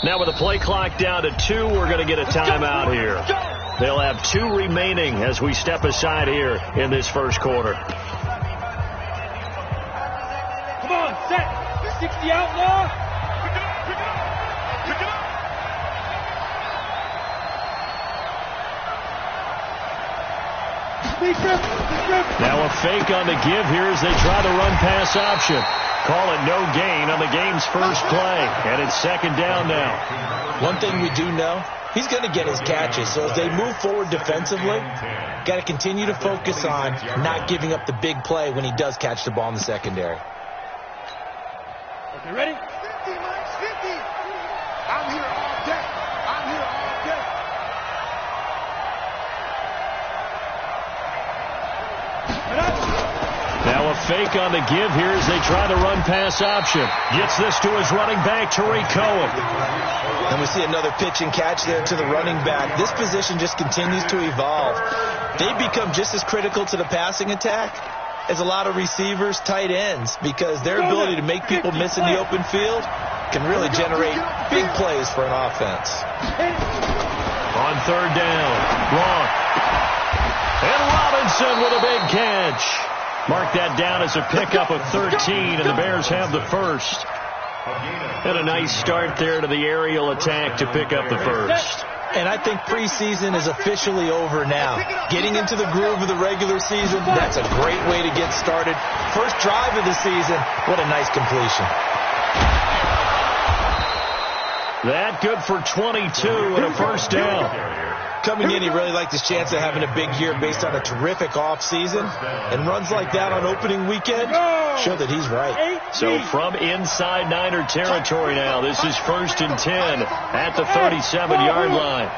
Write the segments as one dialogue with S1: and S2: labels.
S1: Now with the play clock down to 2, we're going to get a timeout here. They'll have 2 remaining as we step aside here in this first quarter.
S2: Come on, set. 60 outlaw. Pick it up.
S1: Now a fake on the give here as they try the run-pass option. Call it no gain on the game's first play. And it's second down now.
S3: One thing we do know, he's going to get his catches. So as they move forward defensively, got to continue to focus on not giving up the big play when he does catch the ball in the secondary.
S2: Okay, ready? 50, Mike, 50. I'm here all day.
S1: Now a fake on the give here as they try the run-pass option. Gets this to his running back, Tariq Cohen.
S3: And we see another pitch and catch there to the running back. This position just continues to evolve. They become just as critical to the passing attack as a lot of receivers, tight ends, because their ability to make people miss in the open field can really generate big plays for an offense.
S1: On third down, Gronk. And Robinson with a big catch. Mark that down as a pickup of 13, and the Bears have the first. And a nice start there to the aerial attack to pick up the first.
S3: And I think preseason is officially over now. Getting into the groove of the regular season, that's a great way to get started. First drive of the season, what a nice completion.
S1: That good for 22 and a first down.
S3: Coming in, he really liked his chance of having a big year based on a terrific offseason. And runs like that on opening weekend show that he's right.
S1: So from inside Niner territory now, this is 1st and 10 at the 37-yard line.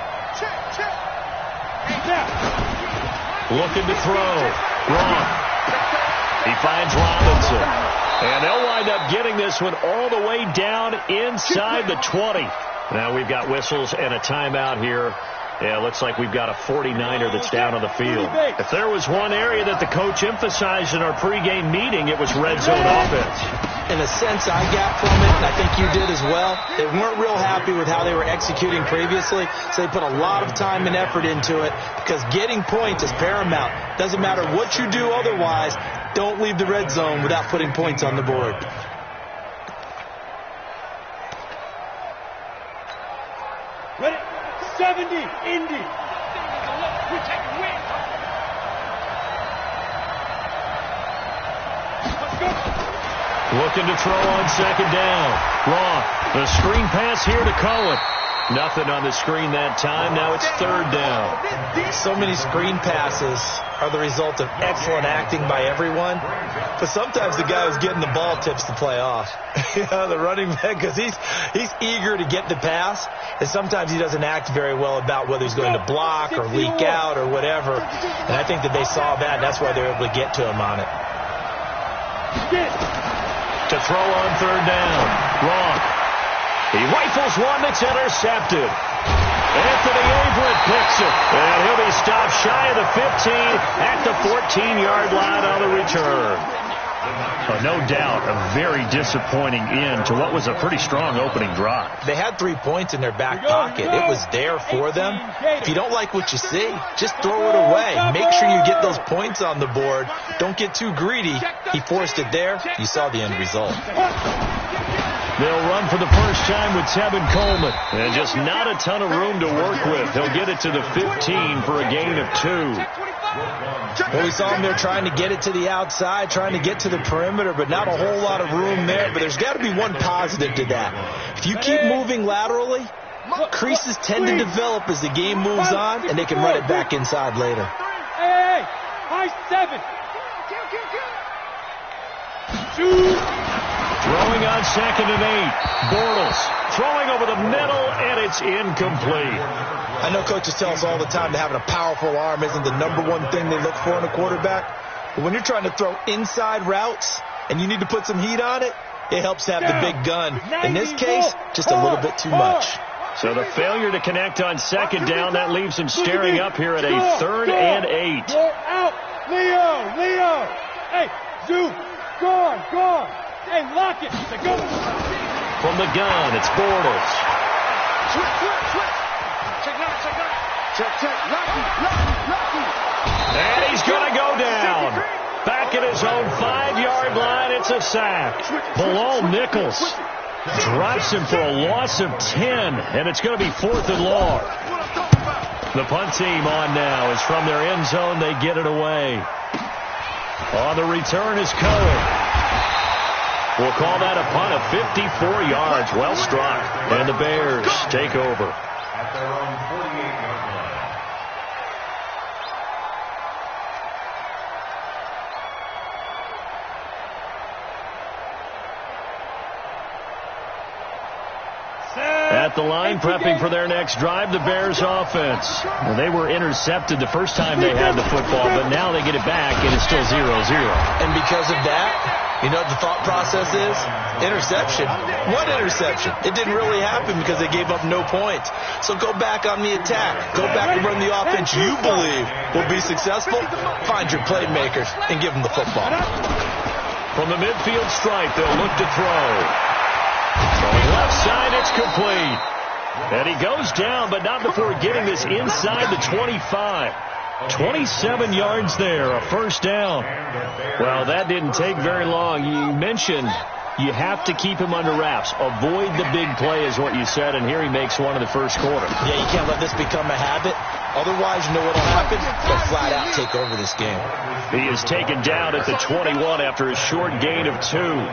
S1: Looking to throw. Wrong. He finds Robinson. And they'll wind up getting this one all the way down inside the 20. Now we've got whistles and a timeout here. Yeah, it looks like we've got a 49er that's down on the field. If there was one area that the coach emphasized in our pregame meeting, it was red zone offense.
S3: In a sense, I got from it, and I think you did as well. They weren't real happy with how they were executing previously, so they put a lot of time and effort into it because getting points is paramount. Doesn't matter what you do otherwise, don't leave the red zone without putting points on the board.
S2: Ready? 70, Indy.
S1: Looking to throw on second down. Wrong. The screen pass here to Cohen. Nothing on the screen that time. Now it's third down.
S3: So many screen passes are the result of excellent acting by everyone. But sometimes the guy who's getting the ball tips the play off. The running back, because he's eager to get the pass. And sometimes he doesn't act very well about whether he's going to block or leak out or whatever. And I think that they saw that, and that's why they were able to get to him on it.
S1: To throw on third down. Wrong. He rifles one that's intercepted. Anthony Averett picks it. And he'll be stopped shy of the 15 at the 14-yard line on the return. No doubt a very disappointing end to what was a pretty strong opening drive.
S3: They had 3 points in their back pocket. It was there for them. If you don't like what you see, just throw it away. Make sure you get those points on the board. Don't get too greedy. He forced it there. You saw the end result.
S1: They'll run for the first time with Tevin Coleman. And just not a ton of room to work with. He'll get it to the 15 for a gain of 2.
S3: Well, we saw him there trying to get it to the outside, trying to get to the perimeter, but not a whole lot of room there. But there's got to be one positive to that. If you keep moving laterally, creases tend to develop as the game moves on, and they can run it back inside later.
S2: Hey, high 7.
S1: Throwing on second and 8. Bortles throwing over the middle, and it's incomplete.
S3: I know coaches tell us all the time that having a powerful arm isn't the number one thing they look for in a quarterback. But when you're trying to throw inside routes and you need to put some heat on it, it helps to have the big gun. In this case, just a little bit too much.
S1: So the failure to connect on second down, that leaves him staring up here at a 3rd and 8.
S2: Go out. Leo. Hey, Zoo. Go on. Hey, lock it. Go.
S1: From the gun, it's Bortles. And he's going to go down. Back at his own 5-yard line, it's a sack. Bilal Nichols drops him for a loss of 10, and it's going to be 4th and long. The punt team on now is from their end zone. They get it away. On the return is Cohen. We'll call that a punt of 54 yards. Well struck. And the Bears take over.
S4: At their own 48-yard line.
S1: At the line, prepping for their next drive, the Bears offense. Well, they were intercepted the first time they had the football, but now they get it back, and it's still 0-0.
S3: And because of that, you know what the thought process is? Interception. What interception? It didn't really happen because they gave up no points. So go back on the attack. Go back and run the offense you believe will be successful. Find your playmakers and give them the football.
S1: From the midfield stripe, they'll look to throw. Going left side, it's complete. And he goes down, but not before getting this inside the 25. 27 yards there, a first down. Well, that didn't take very long. You mentioned you have to keep him under wraps. Avoid the big play is what you said, and here he makes one in the first quarter.
S3: Yeah, you can't let this become a habit. Otherwise, you know what will happen? They'll flat out take over this game.
S1: He is taken down at the 21 after a short gain of 2.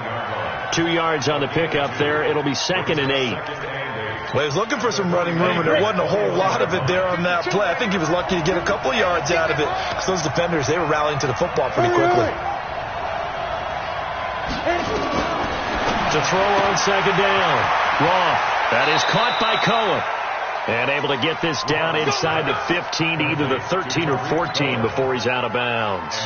S1: 2 yards on the pickup there. It'll be 2nd and 8.
S3: Well, he was looking for some running room, and there wasn't a whole lot of it there on that play. I think he was lucky to get a couple of yards out of it because those defenders, they were rallying to the football pretty quickly.
S1: To throw on 2nd down. Roth. That is caught by Cohen. And able to get this down inside the 15, either the 13 or 14 before he's out of bounds.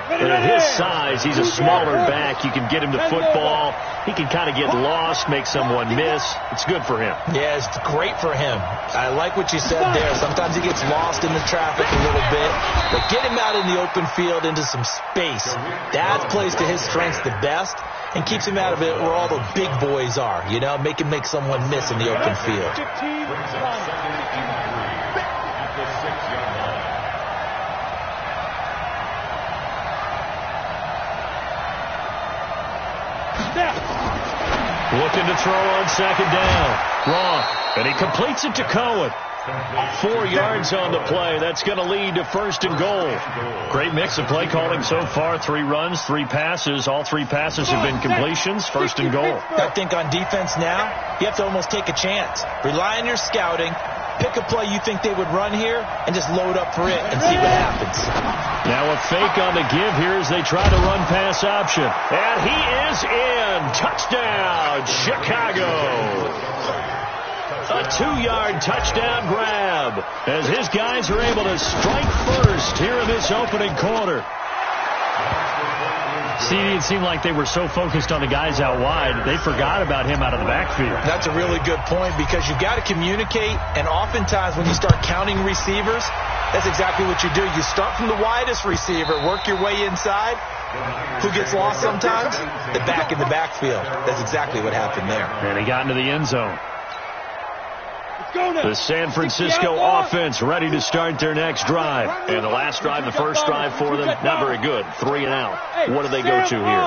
S1: And at his size, he's a smaller back. You can get him to football. He can kind of get lost, make someone miss. It's good for him.
S3: Yeah, it's great for him. I like what you said there. Sometimes he gets lost in the traffic a little bit. But get him out in the open field into some space. That plays to his strengths the best and keeps him out of it where all the big boys are. You know, make him make someone miss in the open field.
S1: Looking to throw on 2nd down. Wrong. And he completes it to Cohen. 4 yards on the play. That's going to lead to 1st and goal. Great mix of play calling so far. 3 runs, 3 passes. All 3 passes have been completions. 1st and goal.
S3: I think on defense now, you have to almost take a chance. Rely on your scouting. Pick a play you think they would run here and just load up for it and see what happens.
S1: Now a fake on the give here as they try to run pass option. And he is in. Touchdown, Chicago. A 2-yard touchdown grab as his guys are able to strike first here in this opening quarter. See, it seemed like they were so focused on the guys out wide, they forgot about him out of the backfield.
S3: That's a really good point because you've got to communicate, and oftentimes when you start counting receivers, that's exactly what you do. You start from the widest receiver, work your way inside. Who gets lost sometimes? The back in the backfield. That's exactly what happened there.
S1: And he got into the end zone. The San Francisco offense ready to start their next drive. And the last drive, the first drive for them, not very good. 3 and out. What do they go to here?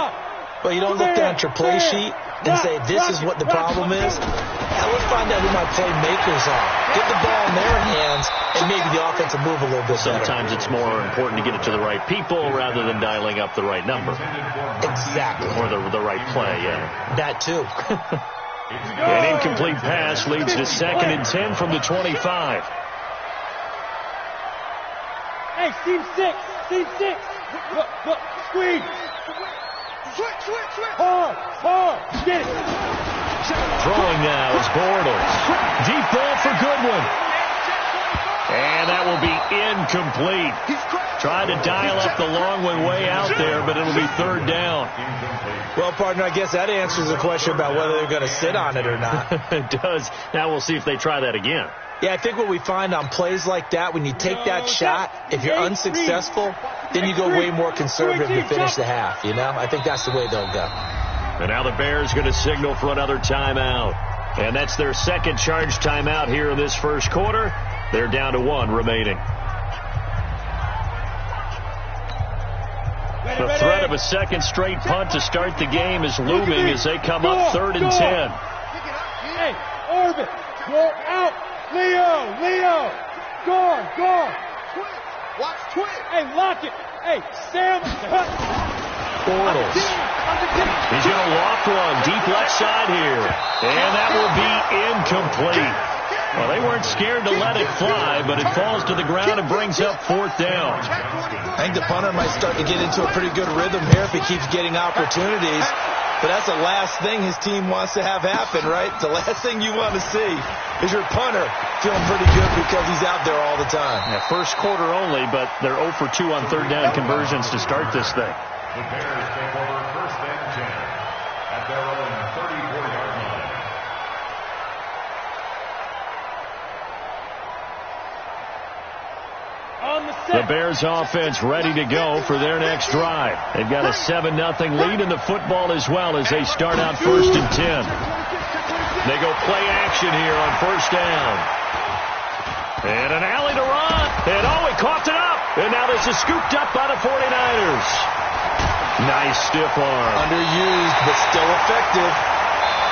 S3: Well, you don't look down at your play sheet and say, this is what the problem is. Now let's find out who my playmakers are. Get the ball in their hands, and maybe the offense will move a little bit better.
S1: Sometimes it's more important to get it to the right people rather than dialing up the right number.
S3: Exactly.
S1: Or the right play, yeah.
S3: That too.
S1: An incomplete pass leads to 2nd and 10 from the 25.
S2: Hey, team 6. Team 6. Look, squeeze. Switch. Hard. Get it.
S1: Throwing now is Bortles. Deep ball for Goodwin. And that will be incomplete. Tried to dial up the long one way out there, but it'll be 3rd down.
S3: Well, partner, I guess that answers the question about whether they're going to sit on it or not.
S1: It does. Now we'll see if they try that again.
S3: Yeah, I think what we find on plays like that, when you take that shot, if you're unsuccessful, then you go way more conservative to finish the half, you know? I think that's the way they'll go.
S1: And now the Bears going to signal for another timeout. And that's their 2nd charge timeout here in this first quarter. They're down to 1 remaining. The threat of a second straight punt to start the game is looming as they come up 3rd and 10.
S2: Hey, Orbit, go out. Leo. Go. Watch twit. Hey, lock it. Hey, Sam.
S1: Bortles. He's going to loft one deep left side here. And that will be incomplete. Well, they weren't scared to let it fly, but it falls to the ground and brings up 4th down.
S3: I think the punter might start to get into a pretty good rhythm here if he keeps getting opportunities. But that's the last thing his team wants to have happen, right? The last thing you want to see is your punter feeling pretty good because he's out there all the time.
S1: Yeah, first quarter only, but they're 0 for 2 on 3rd down conversions to start this thing.
S4: The Bears take over 1st and 10 at their own 34-yard line.
S1: The Bears offense ready to go for their next drive. They've got a 7-0 lead in the football as well as they start out 1st and 10. They go play action here on 1st down. And an alley to run. And he caught it up. And now this is scooped up by the 49ers. Nice stiff arm.
S3: Underused, but still effective.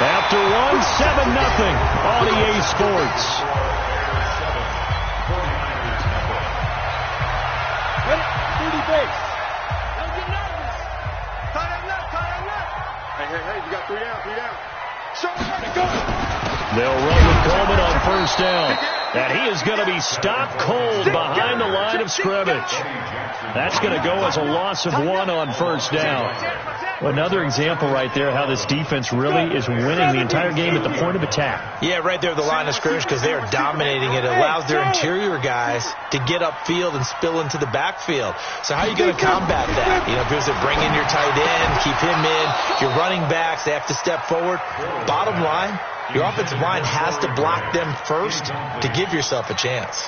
S1: After 7-0 on EA Sports.
S2: Base. Don't get nervous. Tie that left. Hey, you got 3 down. Show me go.
S1: They'll run with Coleman on 1st down. And he is going to be stopped cold behind the line of scrimmage. That's going to go as a loss of 1 on 1st down. Another example right there how this defense really is winning the entire game at the point of attack.
S3: Yeah, right there at the line of scrimmage because they are dominating it. It allows their interior guys to get upfield and spill into the backfield. So how are you going to combat that? Because they bring in your tight end, keep him in. Your running backs, they have to step forward. Bottom line, your offensive line has to block them first to give yourself a chance.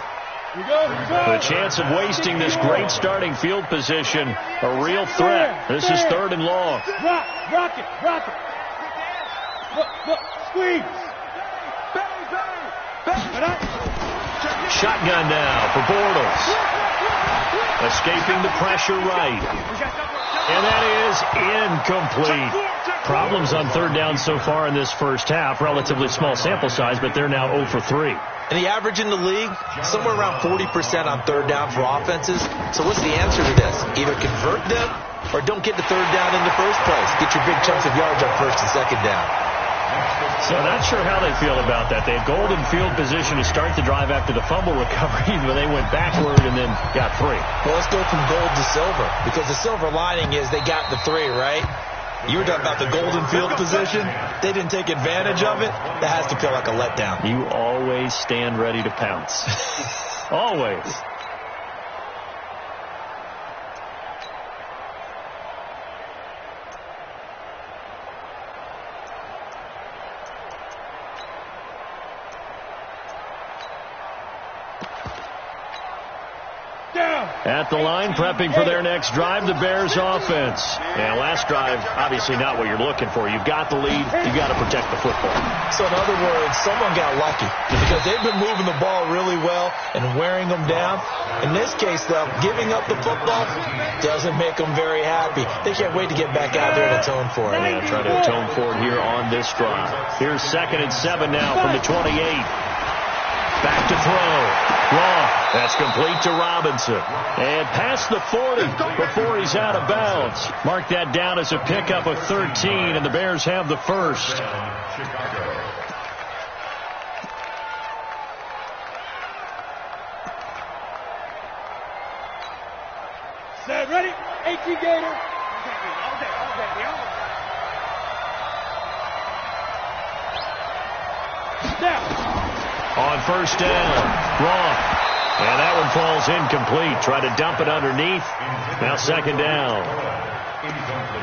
S1: The chance of wasting this great starting field position, a real threat. This is 3rd and long.
S2: Rock it. Look, squeeze.
S1: Shotgun now for Bortles. Escaping the pressure right. And that is incomplete. Problems on 3rd down so far in this first half. Relatively small sample size, but they're now 0 for 3.
S3: And the average in the league, somewhere around 40% on 3rd down for offenses. So what's the answer to this? Either convert them or don't get the 3rd down in the first place. Get your big chunks of yards on 1st and 2nd down.
S1: So not sure how they feel about that. They had golden field position to start the drive after the fumble recovery, but they went backward and then got 3.
S3: Well, let's go from gold to silver because the silver lining is they got the 3, right? You were talking about the golden field position. They didn't take advantage of it. That has to feel like a letdown.
S1: You always stand ready to pounce. Always. At the line, prepping for their next drive, the Bears offense. And last drive, obviously not what you're looking for. You've got the lead. You've got to protect the football.
S3: So in other words, someone got lucky because they've been moving the ball really well and wearing them down. In this case, though, giving up the football doesn't make them very happy. They can't wait to get back out there and atone for it.
S1: Yeah, try to atone for it here on this drive. Here's 2nd and 7 now from the 28. Back to throw. Long. That's complete to Robinson. And past the 40 before he's out of bounds. Mark that down as a pickup of 13, and the Bears have the first.
S2: Set, ready? 18 Gator. Now.
S1: On 1st down, wrong. And that one falls incomplete. Try to dump it underneath. Now 2nd down.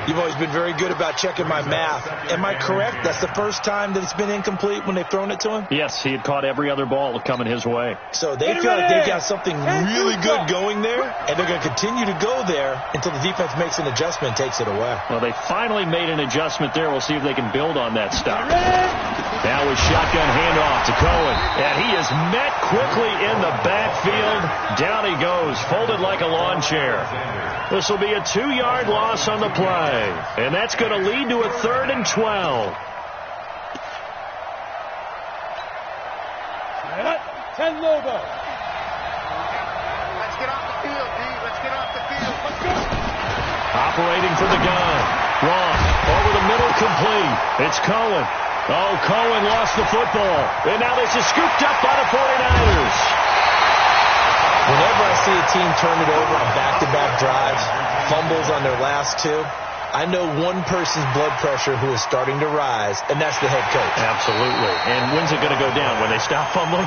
S3: You've always been very good about checking my math. Am I correct? That's the first time that it's been incomplete when they've thrown it to him?
S1: Yes, he had caught every other ball coming his way.
S3: So they feel like they've got something really good going there, and they're going to continue to go there until the defense makes an adjustment and takes it away.
S1: Well, they finally made an adjustment there. We'll see if they can build on that stuff. Now with shotgun handoff to Cohen, and he is met quickly in the backfield. Down he goes, folded like a lawn chair. This will be a 2-yard loss on the play. And that's going to lead to a 3rd and 12.
S2: 10 Lobo. Let's get off the field, D. Let's get off the field. Let's go.
S1: Operating for the gun. Wrong. Over the middle, complete. It's Cohen. Oh, Cohen lost the football. And now this is scooped up by the 49ers.
S3: Whenever I see a team turn it over on back-to-back drives, fumbles on their last 2, I know one person's blood pressure who is starting to rise, and that's the head coach.
S1: Absolutely. And when's it going to go down? When they stop fumbling?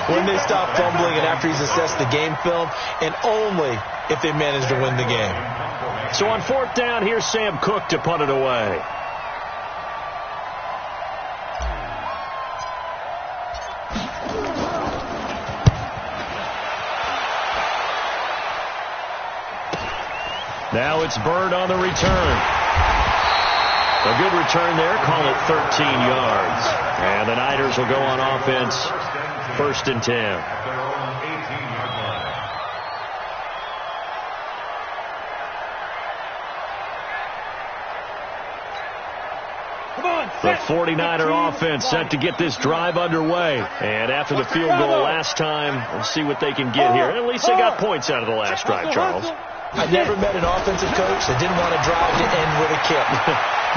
S3: When they stop fumbling and after he's assessed the game film, and only if they manage to win the game.
S1: So on 4th down, here's Sam Cook to punt it away. Now it's Bird on the return. A good return there. Call it 13 yards. And the Niners will go on offense. 1st and 10. The 49er offense set to get this drive underway. And after the field goal last time, we'll see what they can get here. At least they got points out of the last drive, Charles.
S3: I never met an offensive coach that didn't want to drive to end with a kick.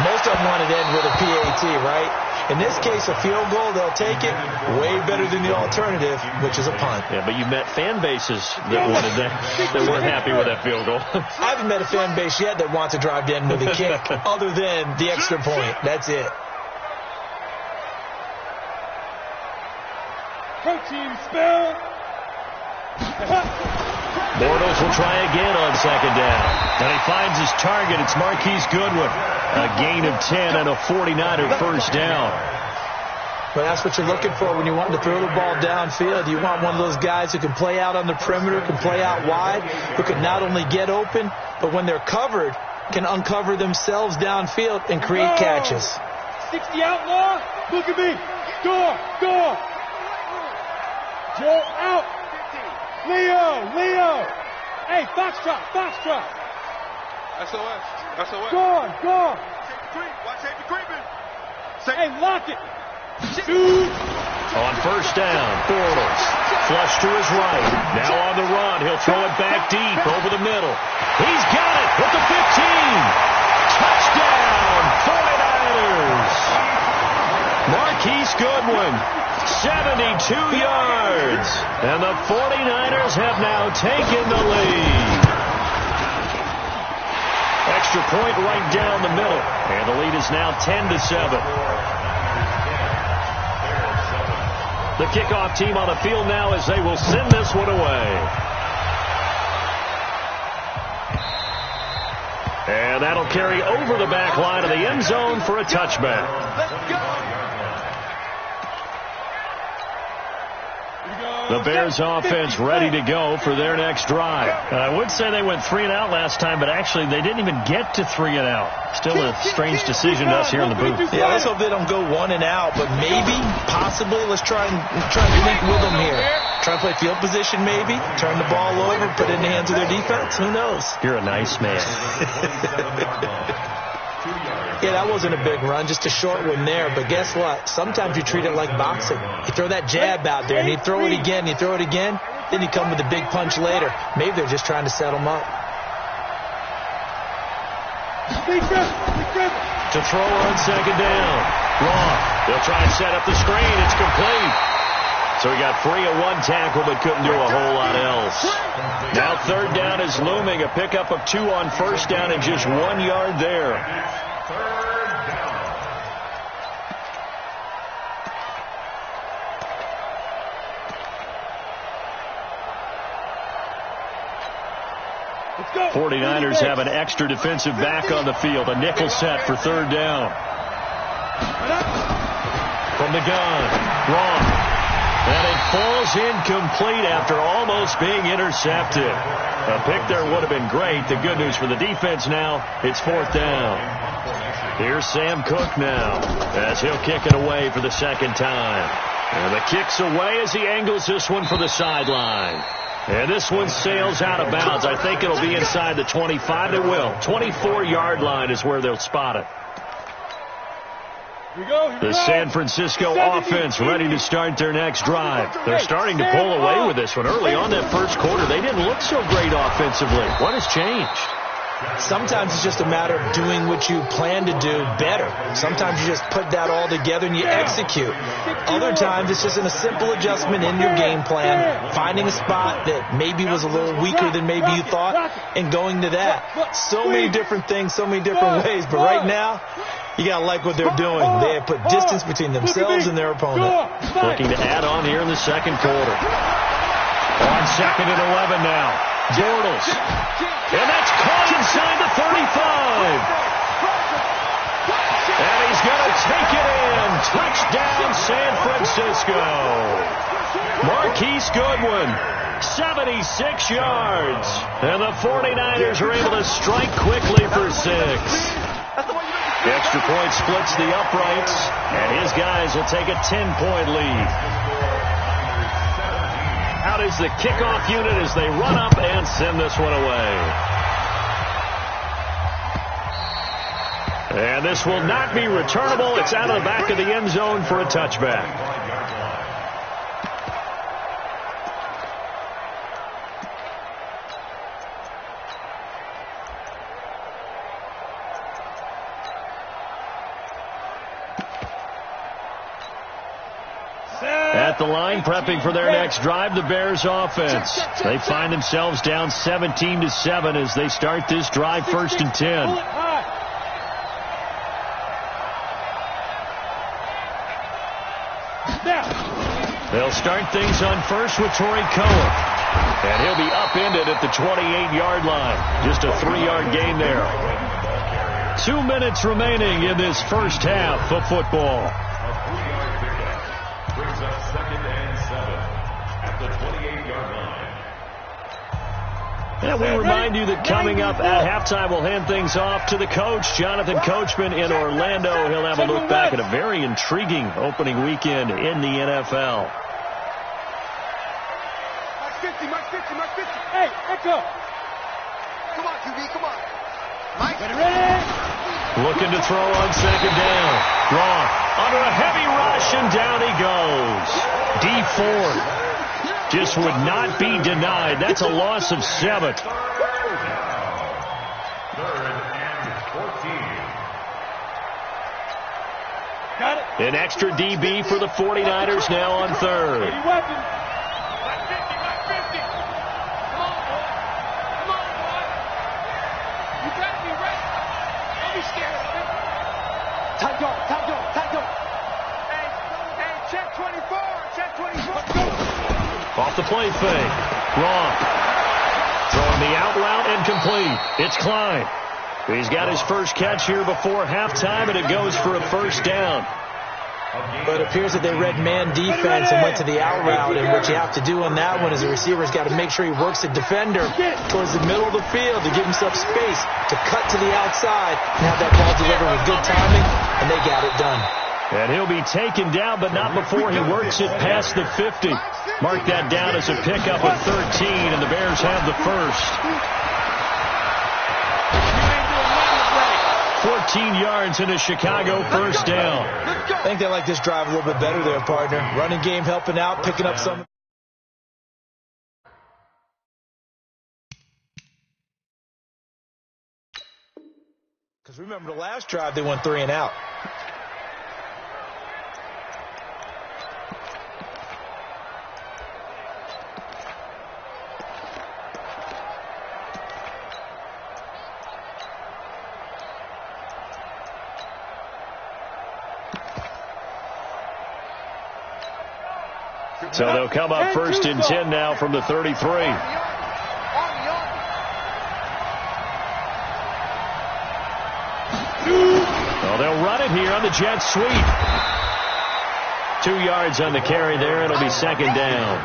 S3: Most of them wanted to end with a PAT, right? In this case, a field goal, they'll take it. Way better than the alternative, which is a punt.
S1: Yeah, but you met fan bases that wanted that weren't happy with that field goal.
S3: I haven't met a fan base yet that wants to drive to end with a kick, other than the extra point. That's it.
S2: Protein spill.
S1: Bortles will try again on 2nd down. And he finds his target. It's Marquise Goodwin. A gain of 10 and a 49er 1st down.
S3: Well, that's what you're looking for when you want to throw the ball downfield. You want one of those guys who can play out on the perimeter, can play out wide, who can not only get open, but when they're covered, can uncover themselves downfield and create catches.
S2: 60 outlaw. Look at me. Go. Joe out. Leo. Hey, Foxtrot. SOS. Go. Watch safety creeping. Hey, lock it. Shoot.
S1: On 1st down, Bortles. Flush to his right. Now on the run. He'll throw it back deep over the middle. He's got it at the 15. Touchdown, 49ers. Marquise Goodwin. 72 yards. And the 49ers have now taken the lead. Extra point right down the middle. And the lead is now 10-7. The kickoff team on the field now as they will send this one away. And that'll carry over the back line of the end zone for a touchback.
S2: Let's go.
S1: The Bears offense ready to go for their next drive. I would say they went 3 and out last time, but actually they didn't even get to 3 and out. Still a strange decision to us here in the booth.
S3: Yeah, let's hope they don't go 1 and out, but maybe, possibly, let's try and link with them here. Try and play field position maybe, turn the ball over, put it in the hands of their defense. Who knows?
S1: You're a nice man.
S3: Yeah, that wasn't a big run, just a short one there. But guess what? Sometimes you treat it like boxing. You throw that jab out there, and you throw it again, then you come with a big punch later. Maybe they're just trying to set them up.
S1: To throw on 2nd down. Wrong. They'll try and set up the screen. It's complete. So he got free of 1 tackle, but couldn't do a whole lot else. Now 3rd down is looming. A pickup of 2 on 1st down and just 1 yard there.
S4: 3rd down.
S1: 49ers have an extra defensive back on the field. A nickel set for 3rd down. From the gun. Wrong. And it falls incomplete after almost being intercepted. A pick there would have been great. The good news for the defense now, it's 4th down. Here's Sam Cook now as he'll kick it away for the 2nd time. And the kick's away as he angles this one for the sideline. And this one sails out of bounds. I think it'll be inside the 25. It will. 24-yard line is where they'll spot it. The San Francisco offense ready to start their next drive. They're starting to pull away with this one. Early on that first quarter, they didn't look so great offensively. What has changed?
S3: Sometimes it's just a matter of doing what you plan to do better. Sometimes you just put that all together and you execute. Other times it's just a simple adjustment in your game plan, finding a spot that maybe was a little weaker than maybe you thought, and going to that. So many different things, so many different ways. But right now, you got to like what they're doing. They have put distance between themselves and their opponent.
S1: Looking to add on here in the second quarter. On 2nd and 11 now. Bortles. And that's caught inside the 35. And he's going to take it in. Touchdown, San Francisco. Marquise Goodwin, 76 yards. And the 49ers are able to strike quickly for 6. The extra point splits the uprights, and his guys will take a 10-point lead. Out is the kickoff unit as they run up and send this one away. And this will not be returnable. It's out of the back of the end zone for a touchback. At the line, prepping for their next drive, the Bears offense. They find themselves down 17-7 as they start this drive 1st and 10. They'll start things on first with Torrey Cohen. And he'll be upended at the 28-yard line. Just a 3-yard gain there. 2 minutes remaining in this first half of football.
S4: Brings up 2nd and 7 at the 28-yard line.
S1: And we remind you that coming up at halftime, we'll hand things off to the coach, Jonathan Coachman in Orlando. He'll have a look back at a very intriguing opening weekend in the NFL.
S2: Mark 50, Mark 50, Mark 50. Hey, echo. Come on, QB, come on. Mike, ready?
S1: Looking to throw on 2nd down. Gronk under a heavy rush, and down he goes. D Ford just would not be denied. That's a loss of 7.
S4: 3rd and 14.
S2: Got it.
S1: An extra DB for the 49ers now on 3rd. Off the play fake. Gronk. Throwing the out route and complete. It's Klein. He's got his first catch here before halftime, and it goes for a 1st down.
S3: But it appears that they read man defense and went to the out route, and what you have to do on that one is the receiver's got to make sure he works the defender towards the middle of the field to give himself space to cut to the outside and have that ball delivered with good timing, and they got it done.
S1: And he'll be taken down, but not before he works it past the 50. Mark that down as a pickup of 13, and the Bears have the first. 14 yards in a Chicago 1st down.
S3: I think they like this drive a little bit better there, partner. Running game helping out, picking up some. Because remember the last drive, they went 3 and out.
S1: So they'll come up 1st and 10 now from the 33. Well, they'll run it here on the jet sweep. 2 yards on the carry there. It'll be 2nd down.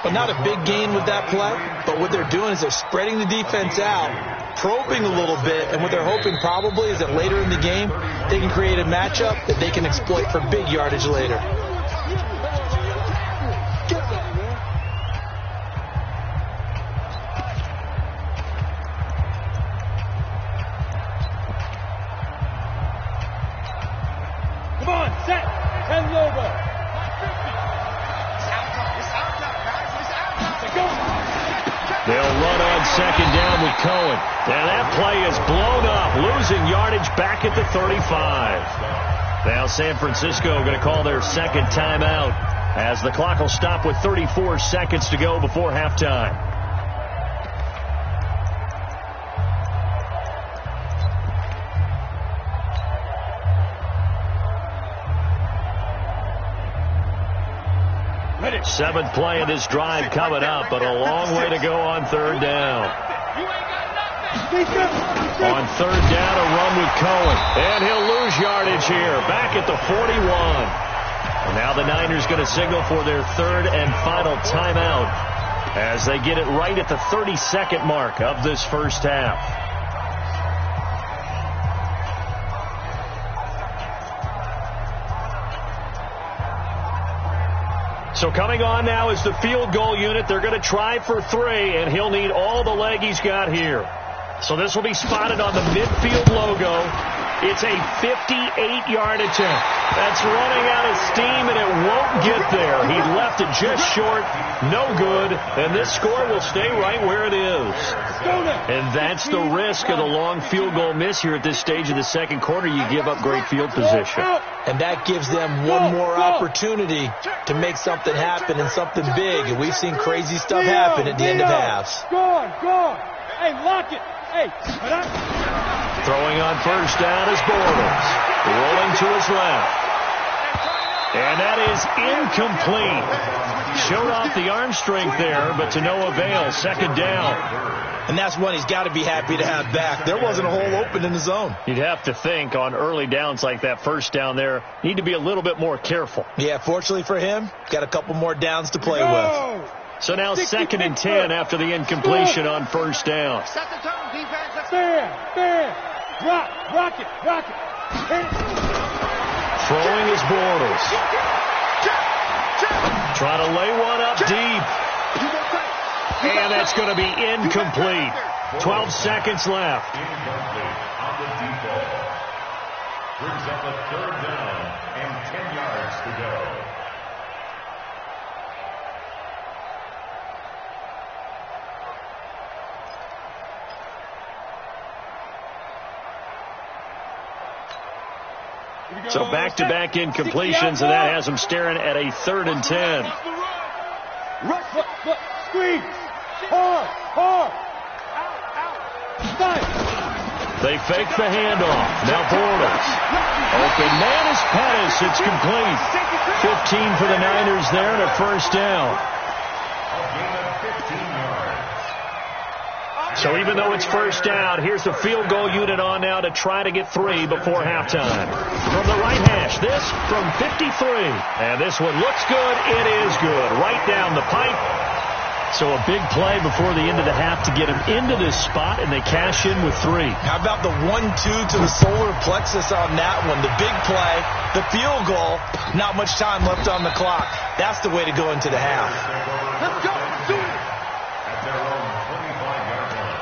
S3: But not a big gain with that play. But what they're doing is they're spreading the defense out, probing a little bit, and what they're hoping probably is that later in the game they can create a matchup that they can exploit for big yardage later.
S1: second down with Cohen. And that play is blown up, losing yardage back at the 35. Now San Francisco going to call their second timeout as the clock will stop with 34 seconds to go before halftime. Seventh play of this drive coming up, but a long way to go on third down. On third down, a run with Cohen. And he'll lose yardage here, back at the 41. And now the Niners going to signal for their third and final timeout as they get it right at the 30-second mark of this first half. So coming on now is the field goal unit. They're going to try for 3, and he'll need all the leg he's got here. So this will be spotted on the midfield logo. It's a 58-yard attempt. That's running out of steam, and it won't get there. He left it just short. No good. And this score will stay right where it is. And that's the risk of the long field goal miss here at this stage of the second quarter. You give up great field position.
S3: And that gives them one more opportunity to make something happen and something big. And we've seen crazy stuff happen at the end of halves.
S2: Go on. Hey, lock it. Hey,
S1: throwing on first down is Bortles. Rolling to his left. And that is incomplete. Showed off the arm strength there, but to no avail. Second down.
S3: And that's one he's got to be happy to have back. There wasn't a hole open in the zone.
S1: You'd have to think on early downs like that first down there, need to be a little bit more careful.
S3: Yeah, fortunately for him, got a couple more downs to play with.
S1: So now second and 10 after the incompletion on first down.
S2: Set the tone, defense. Stand. Rock it.
S1: Throwing is Bortles. Trying to lay one up deep. And that's going to be incomplete. 12 seconds left.
S4: Incomplete on the default. Brings up a third down and 10 yards to go.
S1: So back-to-back incompletions, and that has them staring at a 3rd and 10.
S2: Squeeze. Hard.
S1: They fake the handoff. Now Bortles. Open man is Pettis. It's complete. 15 for the Niners there and a first down. So even though it's first down, here's the field goal unit on now to try to get 3 before halftime. From the right hash, this from 53. And this one looks good. It is good. Right down the pipe. So a big play before the end of the half to get him into this spot, and they cash in with 3.
S3: How about the 1-2 to the solar plexus on that one? The big play, the field goal, not much time left on the clock. That's the way to go into the half.
S2: Let's go. Do it.
S4: At their own 25-yard line.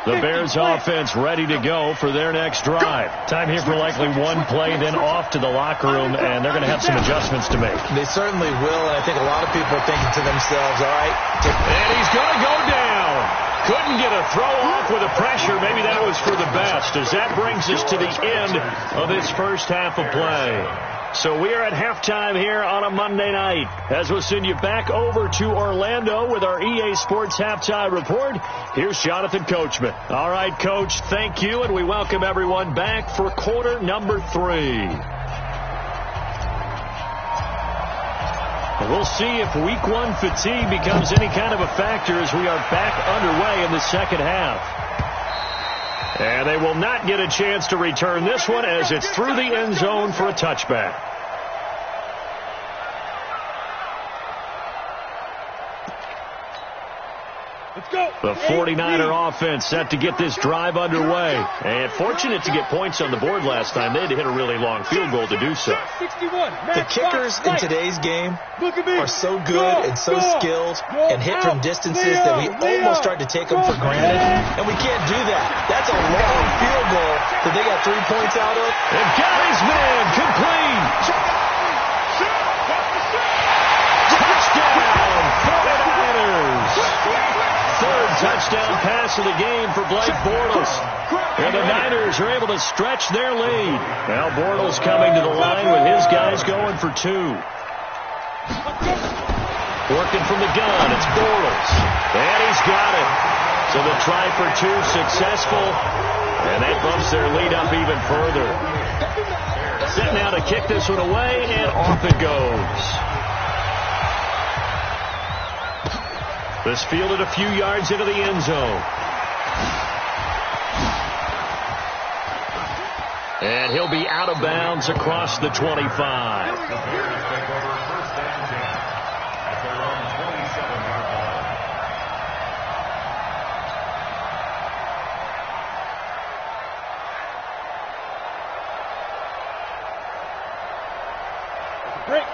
S1: The Bears offense ready to go for their next drive. Time here for likely one play, then off to the locker room, and they're going to have some adjustments to make.
S3: They certainly will, and I think a lot of people are thinking to themselves, all right.
S1: And he's going to go down. Couldn't get a throw off with the pressure. Maybe that was for the best, as that brings us to the end of this first half of play. So we are at halftime here on a Monday night, as we'll send you back over to Orlando with our EA Sports Halftime Report. Here's Jonathan Coachman. All right, Coach, thank you, and we welcome everyone back for quarter number 3. And we'll see if week 1 fatigue becomes any kind of a factor as we are back underway in the second half. And they will not get a chance to return this one as it's through the end zone for a touchback. The 49er offense set to get this drive underway. And fortunate to get points on the board last time. They had to hit a really long field goal to do so.
S3: The kickers in today's game are so good and so skilled and hit from distances that we almost start to take them for granted. And we can't do that. That's a long field goal that they got 3 points out of.
S1: And got his man complete. third touchdown pass of the game for Blake Bortles. And the Niners are able to stretch their lead. Now Bortles coming to the line with his guys going for 2. Working from the gun, it's Bortles. And he's got it. So the try for 2 successful. And that bumps their lead up even further. Set now to kick this one away, and off it goes. This fielded a few yards into the end zone. And he'll be out of bounds across the 25.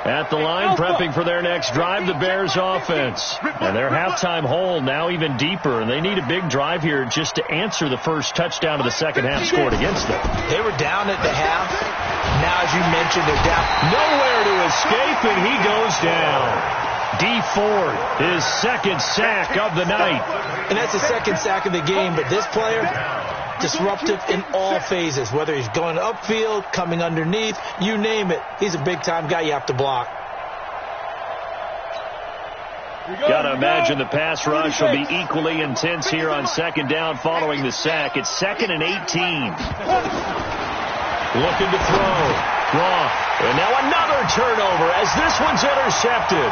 S1: At the line, prepping for their next drive, the Bears offense. And their halftime hole now even deeper, and they need a big drive here just to answer the first touchdown of the second half scored against them.
S3: They were down at the half. Now, as you mentioned, they're down.
S1: Nowhere to escape, and he goes down. D. Ford, his second sack of the night.
S3: And that's the second sack of the game, but this player, disruptive in all phases, whether he's going upfield, coming underneath, you name it. He's a big-time guy you have to block.
S1: Got to imagine the pass rush will be equally intense here on second down following the sack. It's 2nd and 18. Looking to throw. Wrong. And now another turnover as this one's intercepted.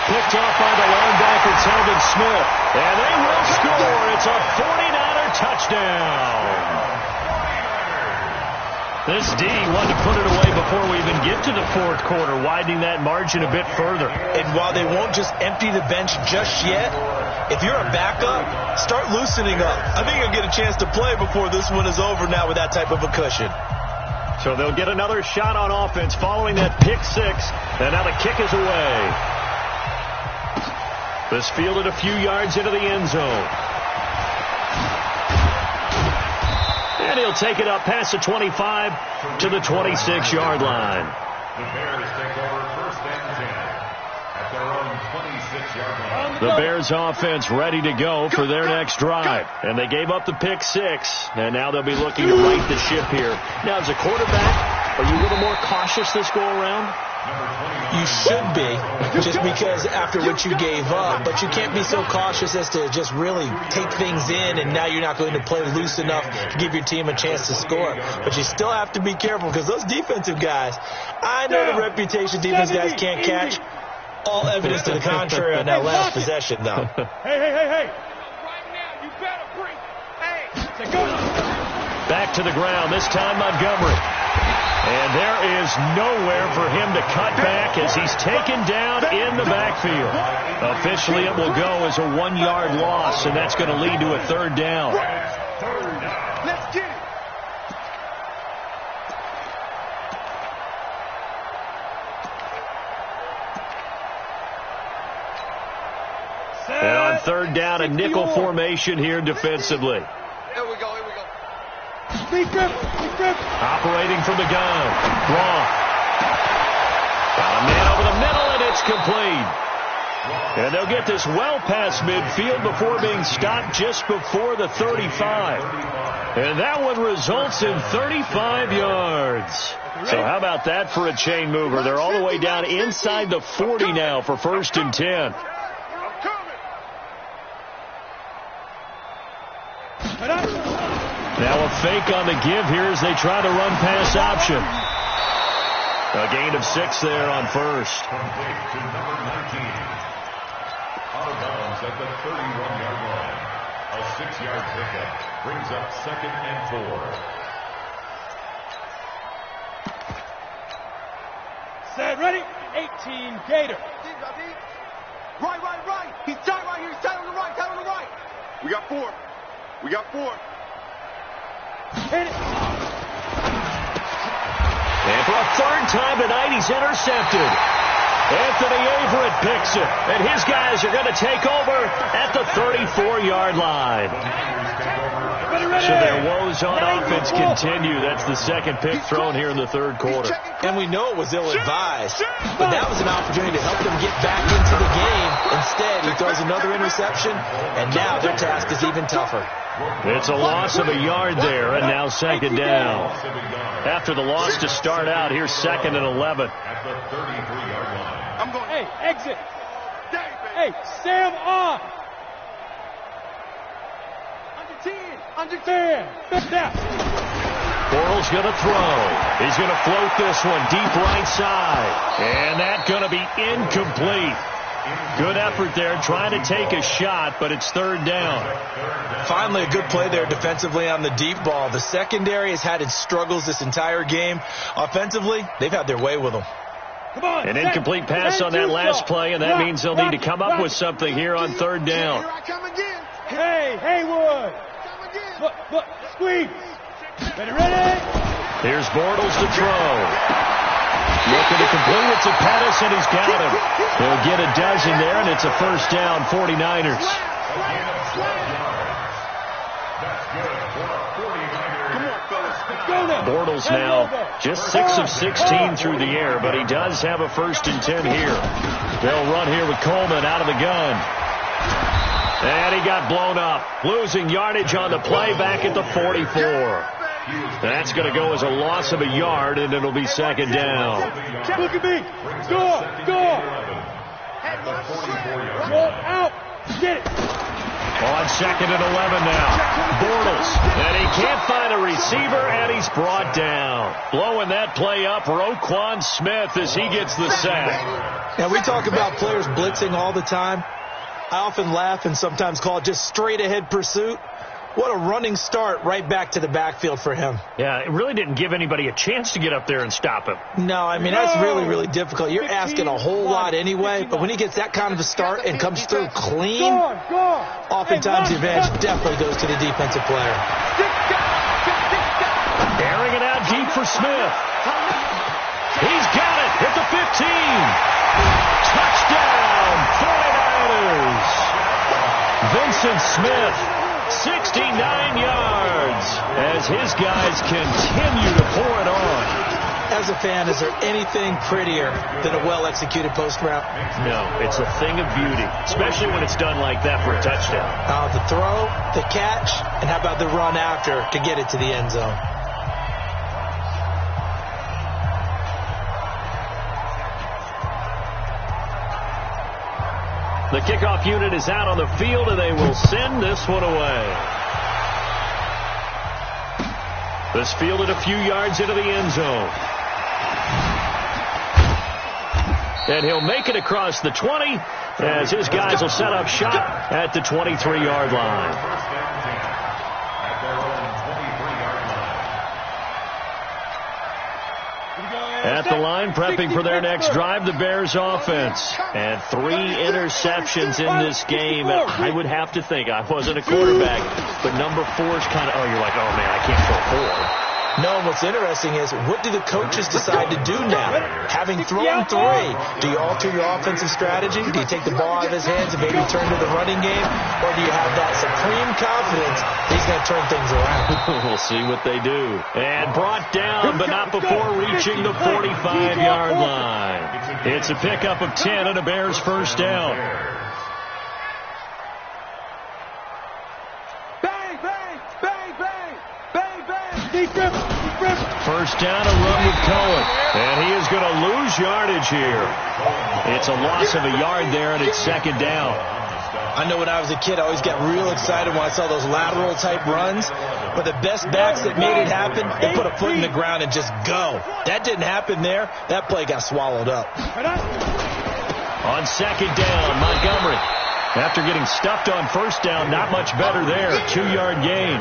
S1: Picked off by the linebacker, Telvin Smith. And they will score. It's a 49er touchdown. This D wanted to put it away before we even get to the fourth quarter, widening that margin a bit further.
S3: And while they won't just empty the bench just yet, if you're a backup, start loosening up. I think you'll get a chance to play before this one is over now with that type of a cushion.
S1: So they'll get another shot on offense following that pick 6. And now the kick is away. This fielded a few yards into the end zone. And he'll take it up past the 25 to the 26-yard line.
S4: The Bears take over 1st and 10 at their own 26-yard line.
S1: The Bears offense ready to go for their next drive. And they gave up the pick 6. And now they'll be looking to right the ship here. Now, as a quarterback, are you a little more cautious this go-around?
S3: You should be, just because after what you gave up, but you can't be so cautious as to just really take things in, and now you're not going to play loose enough to give your team a chance to score. But you still have to be careful because those defensive guys, I know the reputation defense guys can't catch. All evidence to the contrary on that last possession, though.
S2: Hey. Right now, you better bring. Hey, go.
S1: Back to the ground, this time Montgomery. And there is nowhere for him to cut back as he's taken down in the backfield. Officially, it will go as a 1-yard loss, and that's going to lead to a 3rd down.
S2: Let's get it.
S1: And on 3rd down, a nickel formation here defensively.
S2: Here we go.
S1: Operating from the gun. Wrong. Got a man over the middle, and it's complete. And they'll get this well past midfield before being stopped just before the 35. And that one results in 35 yards. So how about that for a chain mover? They're all the way down inside the 40 now for 1st and 10. Now a fake on the give here as they try to run pass option. A gain of 6 there on 1st.
S4: Complete to number 19. Out of bounds at the 31-yard line. A 6-yard pickup brings up 2nd and 4.
S2: Set, ready? 18, Gator. Right. He's tight right here. He's tight on the right. We got 4. Hit it.
S1: And for a 3rd time tonight, he's intercepted. Anthony Averett picks it, and his guys are going to take over at the 34-yard line. So their woes on offense continue. That's the second pick thrown here in the third quarter.
S3: And we know it was ill-advised, but that was an opportunity to help them get back into the game. Instead, he throws another interception, and now their task is even tougher.
S1: It's a loss of a yard there, and now second down. After the loss to start out, here's 2nd and 11.
S4: At the 33-yard line.
S2: I'm going.
S5: Hey, exit. Hey, Sam on. Under 10. Snap.
S1: Bortles going to throw. He's going to float this one deep right side. And that's going to be incomplete. Good effort there, trying to take a shot, but it's third down.
S3: Finally, a good play there defensively on the deep ball. The secondary has had its struggles this entire game. Offensively, they've had their way with them.
S5: Come on.
S1: An incomplete pass on that last play, and that means they'll need to come up with something here on third down.
S2: Here I come again.
S5: Hey, Haywood.
S2: Come again.
S5: Look, squeeze. Ready?
S1: Here's Bortles to throw. Looking to complete it to Pettis, and he's got him. He'll get a dozen there, and it's a first down, 49ers. Bortles now just 6 of 16 through the air, but he does have a 1st and 10 here. They'll run here with Coleman out of the gun. And he got blown up, losing yardage on the play back at the 44. That's going to go as a loss of a yard, and it'll be second down.
S5: Look at me. Go. Go out. Get it.
S1: On 2nd and 11 now. Bortles. And he can't find a receiver, and he's brought down. Blowing that play up, Roquan Smith as he gets the sack.
S3: Now, we talk about players blitzing all the time. I often laugh and sometimes call it just straight-ahead pursuit. What a running start right back to the backfield for him.
S1: Yeah, it really didn't give anybody a chance to get up there and stop him.
S3: No, I mean, that's really, really difficult. You're asking a whole lot anyway, but when he gets that kind of a start and comes through clean, oftentimes the advantage definitely goes to the defensive player.
S1: Airing it out deep for Smith. He's got it at the 15. Touchdown, 49ers. Vincent Smith. 69 yards as his guys continue to pour it on.
S3: As a fan, is there anything prettier than a well-executed post route?
S1: No, it's a thing of beauty, especially when it's done like that for a touchdown.
S3: The throw, the catch, and how about the run after to get it to the end zone?
S1: The kickoff unit is out on the field, and they will send this one away. This fielded a few yards into the end zone. And he'll make it across the 20 as his guys will set up shop at the 23-yard line. At the line, prepping for their next drive, the Bears offense. And 3 interceptions in this game. I would have to think, I wasn't a quarterback, but number 4 is kind of, you're like, oh man, I can't throw 4.
S3: No, and what's interesting is, what do the coaches decide to do now? Having thrown 3, do you alter your offensive strategy? Do you take the ball out of his hands and maybe turn to the running game? Or do you have that supreme confidence that he's going to turn things around?
S1: We'll see what they do. And brought down, but not before reaching the 45-yard line. It's a pickup of 10 and a Bears first down. First down, a run with Cohen. And he is going to lose yardage here. It's a loss of a yard there, and it's second down.
S3: I know when I was a kid, I always got real excited when I saw those lateral-type runs. But the best backs that made it happen, they put a foot in the ground and just go. That didn't happen there. That play got swallowed up.
S1: On second down, Montgomery. After getting stuffed on first down, not much better there. 2-yard gain.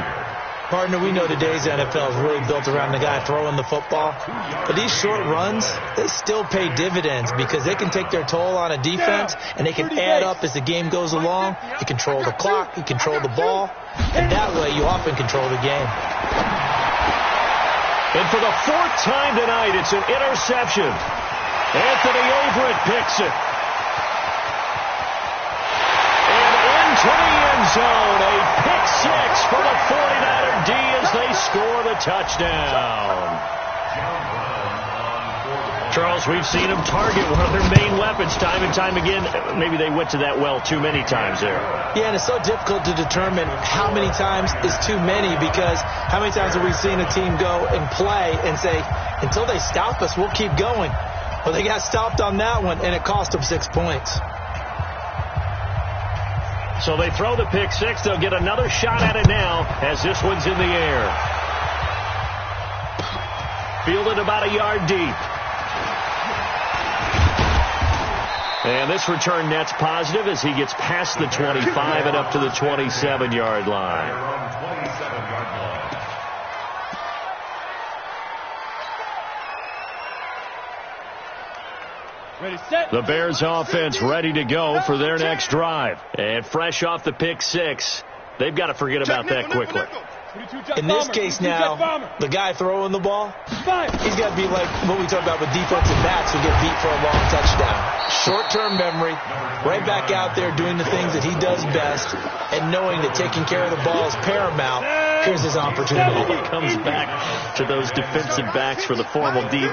S3: Partner, we know today's NFL is really built around the guy throwing the football. But these short runs, they still pay dividends because they can take their toll on a defense, and they can add up as the game goes along. You control the clock, you control the ball, and that way you often control the game.
S1: And for the 4th time tonight, it's an interception. Anthony Averett picks it. And into the end zone. A pick six for the 49er D as they score the touchdown. Charles, we've seen them target one of their main weapons time and time again. Maybe they went to that well too many times there.
S3: Yeah, and it's so difficult to determine how many times is too many, because how many times have we seen a team go and play and say, until they stop us, we'll keep going. Well, they got stopped on that one, and it cost them 6 points.
S1: So they throw the pick six. They'll get another shot at it now as this one's in the air. Fielded about a yard deep. And this return net's positive as he gets past the 25 and up to the 27-yard line.
S5: Ready, set.
S1: The Bears offense ready to go for their next drive. And fresh off the pick six, they've got to forget about that quickly.
S3: In this case now, the guy throwing the ball, he's got to be like what we talk about with defensive backs who get beat for a long touchdown. Short-term memory, right back out there doing the things that he does best, and knowing that taking care of the ball is paramount. Here's his opportunity.
S1: He comes back to those defensive backs for the former DB,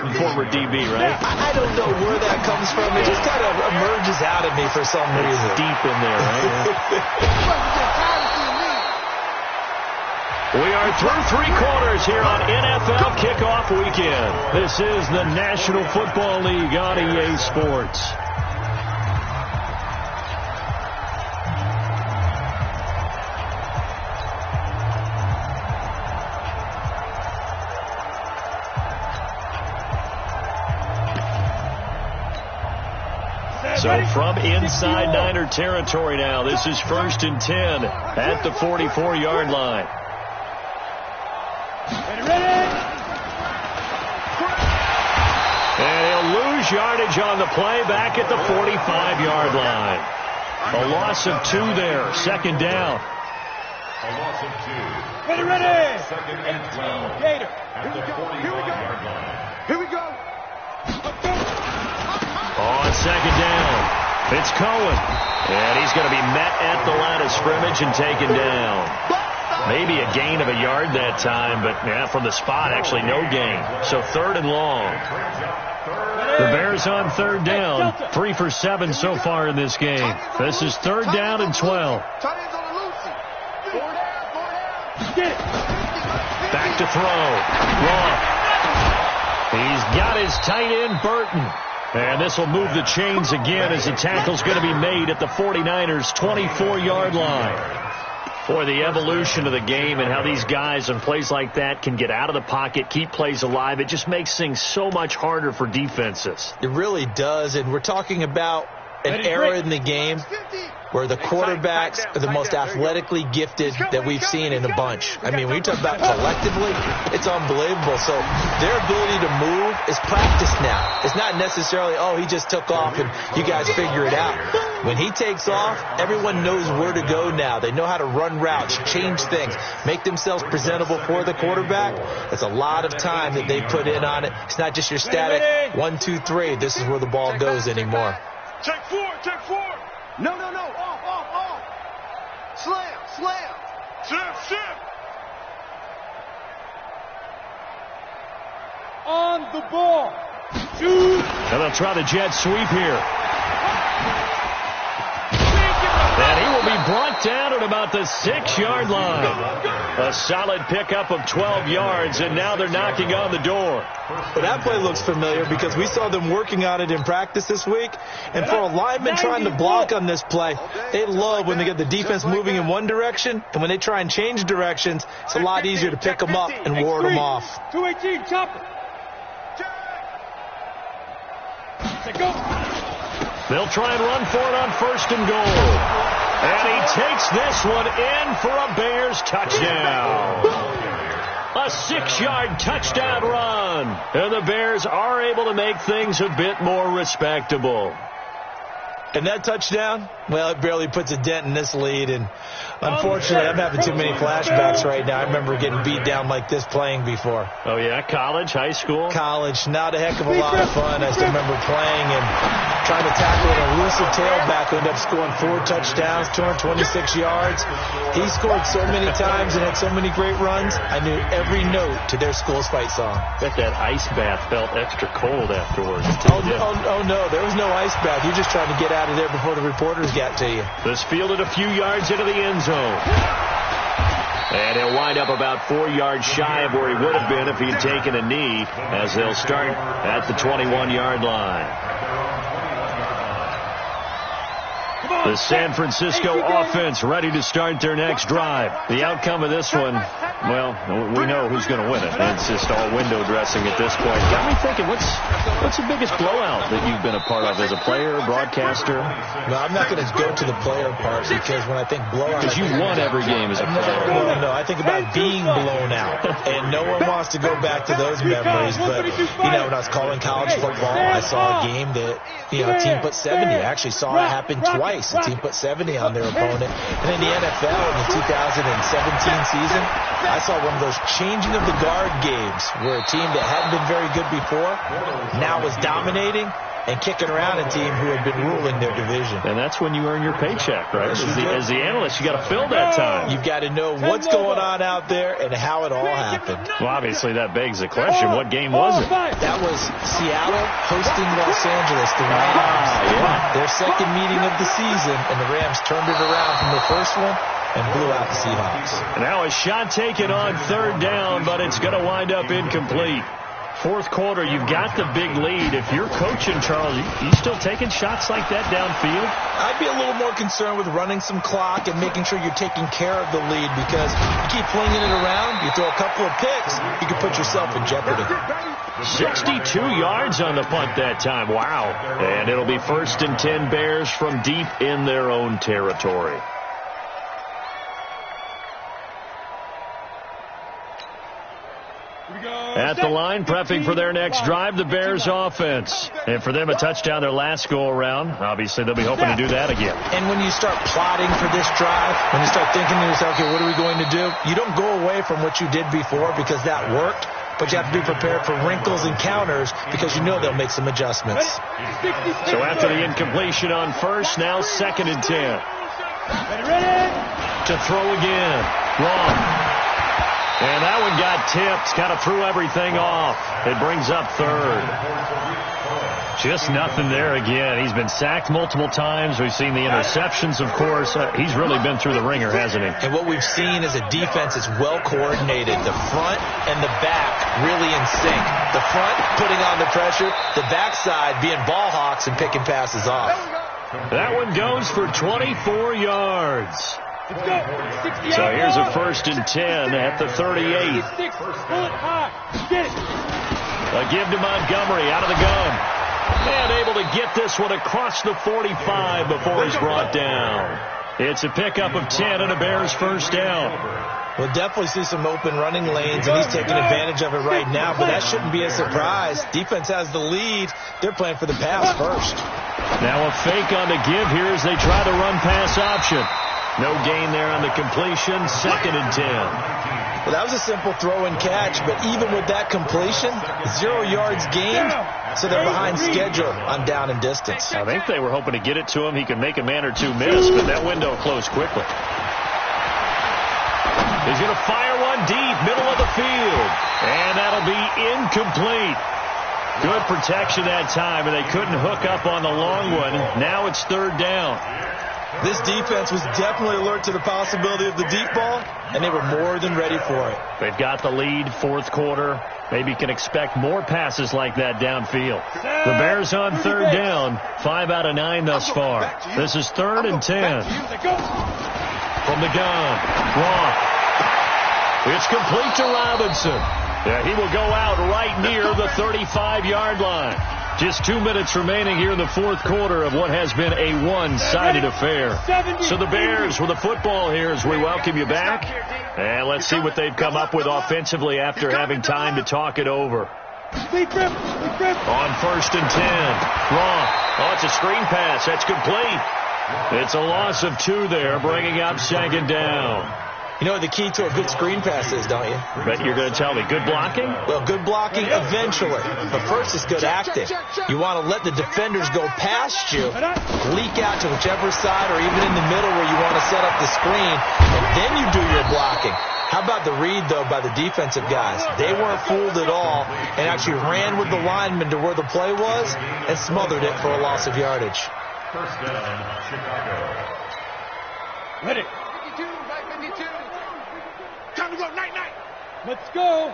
S1: right?
S3: I don't know where that comes from. It just kind of emerges out of me for some reason.
S1: It's deep in there, right? We are through three quarters here on NFL Kickoff Weekend. This is the National Football League on EA Sports. So from inside Niner territory now, this is 1st and 10 at the 44-yard line. And he'll lose yardage on the play back at the 45-yard line. A loss of 2 there. 2nd down.
S4: A loss of 2.
S5: Ready.
S4: 2nd and 12.
S5: Gator.
S4: At the 45-yard line.
S2: Here we go.
S1: On 2nd down, it's Cohen. And he's going to be met at the line of scrimmage and taken down. Maybe a gain of a yard that time, but yeah, from the spot, actually no gain. So 3rd and long. The Bears on 3rd down. 3 for 7 so far in this game. This is 3rd down and 12. Back to throw. Long. He's got his tight end, Burton. And this will move the chains again as the tackle's going to be made at the 49ers' 24-yard line. Boy, the evolution of the game and how these guys in plays like that can get out of the pocket, keep plays alive, it just makes things so much harder for defenses.
S3: It really does, and we're talking about an era in the game where the quarterbacks are the most athletically gifted that we've seen in a bunch. I mean, when you talk about collectively, it's unbelievable. So their ability to move is practiced now. It's not necessarily, oh, he just took off and you guys figure it out. When he takes off, everyone knows where to go now. They know how to run routes, change things, make themselves presentable for the quarterback. That's a lot of time that they put in on it. It's not just your static 1, 2, 3. This is where the ball goes anymore.
S2: Check 4. No. Off. Slam. Shift.
S5: On the ball. Shoot.
S1: And they'll try the jet sweep here. And he will be brought down at about the 6-yard line. A solid pickup of 12 yards, and now they're knocking on the door.
S3: Well, that play looks familiar because we saw them working on it in practice this week. And for a lineman trying to block on this play, they love when they get the defense moving in one direction. And when they try and change directions, it's a lot easier to pick them up and ward them off.
S5: 218, chopper. Go.
S1: They'll try and run for it on 1st and goal. And he takes this one in for a Bears touchdown. A 6-yard touchdown run. And the Bears are able to make things a bit more respectable.
S3: And that touchdown, well, it barely puts a dent in this lead. And unfortunately, I'm having too many flashbacks right now. I remember getting beat down like this playing before.
S1: Oh, yeah? College, high school?
S3: College. Not a heck of a lot of fun. I still remember playing and trying to tackle an elusive tailback who ended up scoring 4 touchdowns, 226 yards. He scored so many times and had so many great runs, I knew every note to their school's fight song.
S1: Bet that ice bath felt extra cold afterwards.
S3: Oh, no, there was no ice bath. You're just trying to get out of there before the reporters got to you.
S1: This fielded a few yards into the end zone. And he'll wind up about 4 yards shy of where he would have been if he had taken a knee, as they'll start at the 21-yard line. The San Francisco offense ready to start their next drive. The outcome of this one, well, we know who's going to win it. It's just all window dressing at this point. Got me thinking, what's the biggest blowout that you've been a part of as a player, broadcaster?
S3: No, I'm not going to go to the player part because when I think blowout...
S1: Because you won every game as a player.
S3: Well, no, I think about being blown out. And no one wants to go back to those memories. But, when I was calling college football, I saw a game that, a team put 70. I actually saw it happen twice. A team put 70 on their opponent. And in the NFL in the 2017 season, I saw one of those changing of the guard games where a team that hadn't been very good before now was dominating and kicking around a team who had been ruling their division.
S1: And that's when you earn your paycheck, right? As the analyst, you got to fill that time.
S3: You've got to know what's going on out there and how it all happened.
S1: Well, obviously that begs the question, what game was it?
S3: That was Seattle hosting Los Angeles, the Rams. Their second meeting of the season, and the Rams turned it around from the first one and blew out the Seahawks.
S1: Now a shot taken on 3rd down, but it's going to wind up incomplete. 4th quarter, you've got the big lead. If you're coaching, Charles, you still taking shots like that downfield?
S3: I'd be a little more concerned with running some clock and making sure you're taking care of the lead, because you keep flinging it around, you throw a couple of picks, you can put yourself in jeopardy.
S1: 62 yards on the punt that time. Wow. And it'll be 1st and 10 Bears from deep in their own territory. At the line, prepping for their next drive, the Bears offense. And for them, a touchdown their last go-around. Obviously, they'll be hoping to do that again.
S3: And when you start plotting for this drive, when you start thinking to yourself, okay, what are we going to do? You don't go away from what you did before because that worked, but you have to be prepared for wrinkles and counters because you know they'll make some adjustments.
S1: So after the incompletion on 1st, now 2nd and 10. To throw again. Wrong. And that one got tipped, kind of threw everything off. It brings up 3rd. Just nothing there again. He's been sacked multiple times. We've seen the interceptions, of course. He's really been through the ringer, hasn't he?
S3: And what we've seen is a defense that's well coordinated. The front and the back really in sync. The front putting on the pressure, the backside being ball hawks and picking passes off.
S1: That one goes for 24 yards. So here's a 1st and 10 at the 38. A give to Montgomery out of the gun. And able to get this one across the 45 before he's brought down. It's a pickup of 10 and a Bears 1st down.
S3: We'll definitely see some open running lanes, and he's taking advantage of it right now, but that shouldn't be a surprise. Defense has the lead. They're playing for the pass first.
S1: Now a fake on the give here as they try the run-pass option. No gain there on the completion. 2nd and 10.
S3: Well, that was a simple throw and catch, but even with that completion, 0 yards gained, so they're behind schedule on down and distance.
S1: I think they were hoping to get it to him. He could make a man or two miss, but that window closed quickly. He's going to fire one deep, middle of the field, and that'll be incomplete. Good protection that time, and they couldn't hook up on the long one. Now it's 3rd down.
S3: This defense was definitely alert to the possibility of the deep ball, and they were more than ready for it.
S1: They've got the lead, 4th quarter. Maybe can expect more passes like that downfield. The Bears on 3rd down, 5 out of 9 thus far. This is 3rd and 10. From the gun, Wrong. It's complete to Robinson. Yeah, he will go out right near the 35-yard line. Just 2 minutes remaining here in the 4th quarter of what has been a one-sided affair. So the Bears with the football here as we welcome you back. And let's see what they've come up with offensively after having time to talk it over. On 1st and 10. Wrong. Oh, it's a screen pass. That's complete. It's a loss of 2 there, bringing up 2nd down.
S3: You know what the key to a good screen pass is, don't you?
S1: But you're going to tell me, good blocking?
S3: Well, good blocking eventually. But first it's good acting. You want to let the defenders go past you, leak out to whichever side or even in the middle where you want to set up the screen, and then you do your blocking. How about the read, though, by the defensive guys? They weren't fooled at all and actually ran with the lineman to where the play was and smothered it for a loss of yardage.
S4: First down, Chicago.
S5: Ready.
S2: 52, right 52. Time to go, night.
S5: Let's go.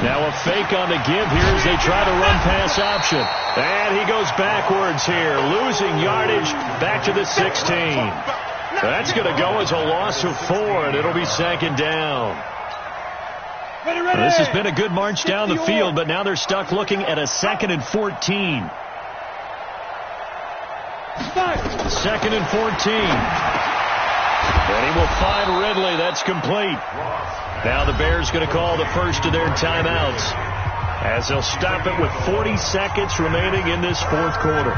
S1: Now a fake on the give here as they try to run pass option. And he goes backwards here, losing yardage back to the 16. That's going to go as a loss of 4, and it'll be 2nd down.
S5: Ready.
S1: This has been a good march down the field, but now they're stuck looking at a 2nd and 14. 2nd and 14. And he will find Ridley. That's complete. Now the Bears going to call the first of their timeouts as they'll stop it with 40 seconds remaining in this 4th quarter.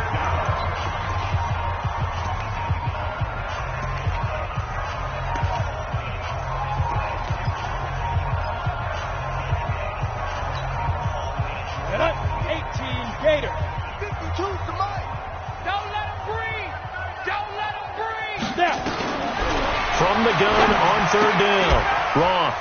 S1: From the gun on 3rd down. Wrong.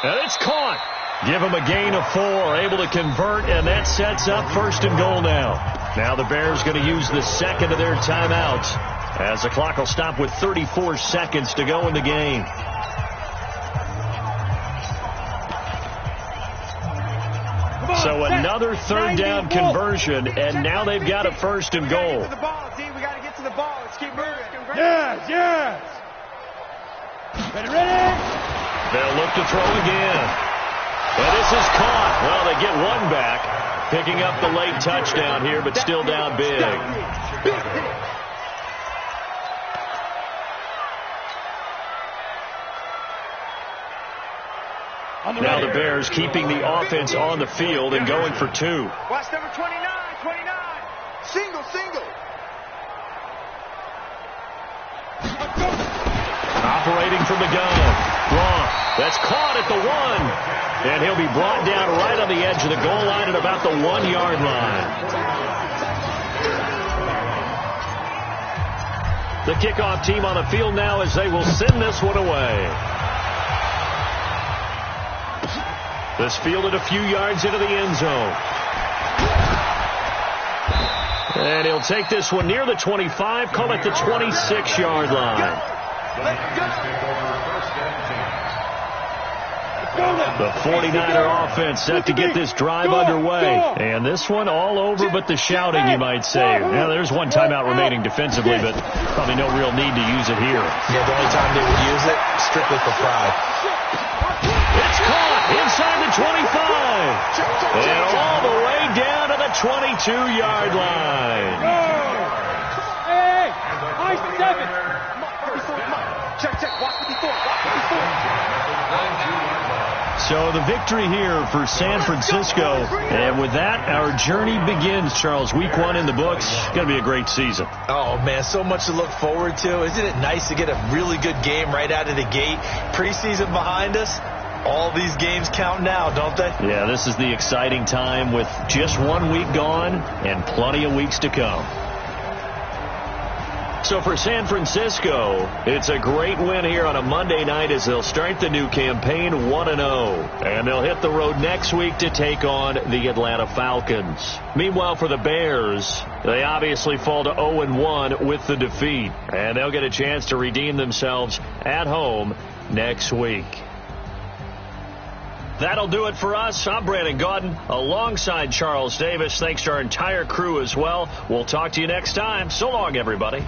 S1: And it's caught. Give him a gain of 4. Able to convert, and that sets up 1st and goal now. Now the Bears going to use the 2nd of their timeouts as the clock will stop with 34 seconds to go in the game. So another 3rd down conversion, and now they've got a 1st and goal.
S2: We got to get to the ball. Let's keep moving.
S5: Yes. Ready.
S1: They'll look to throw again. And this is caught. Well, they get 1 back, picking up the late touchdown here, but still down big. Now the Bears keeping the offense on the field and going for 2.
S2: Watch number 29. Single.
S1: Operating from the gun. Wrong. That's caught at the 1. And he'll be brought down right on the edge of the goal line at about the 1-yard line. The kickoff team on the field now as they will send this one away. This fielded a few yards into the end zone. And he'll take this one near the 25, call it the 26-yard line. The 49er offense set to get this drive underway. And this one all over but the shouting, you might say. Now, there's 1 timeout remaining defensively, but probably no real need to use it here.
S3: Yeah, the only time they would use it, strictly for pride.
S1: It's caught inside the 25. And all the way down to the 22-yard line.
S5: Hey, I-7.
S2: Check. Watch 54.
S1: So the victory here for San Francisco. And with that, our journey begins, Charles. Week 1 in the books. Going to be a great season.
S3: Oh, man, so much to look forward to. Isn't it nice to get a really good game right out of the gate? Preseason behind us. All these games count now, don't they?
S1: Yeah, this is the exciting time with just 1 week gone and plenty of weeks to come. So for San Francisco, it's a great win here on a Monday night as they'll start the new campaign 1-0. And they'll hit the road next week to take on the Atlanta Falcons. Meanwhile, for the Bears, they obviously fall to 0-1 with the defeat. And they'll get a chance to redeem themselves at home next week. That'll do it for us. I'm Brandon Gaudin alongside Charles Davis. Thanks to our entire crew as well. We'll talk to you next time. So long, everybody.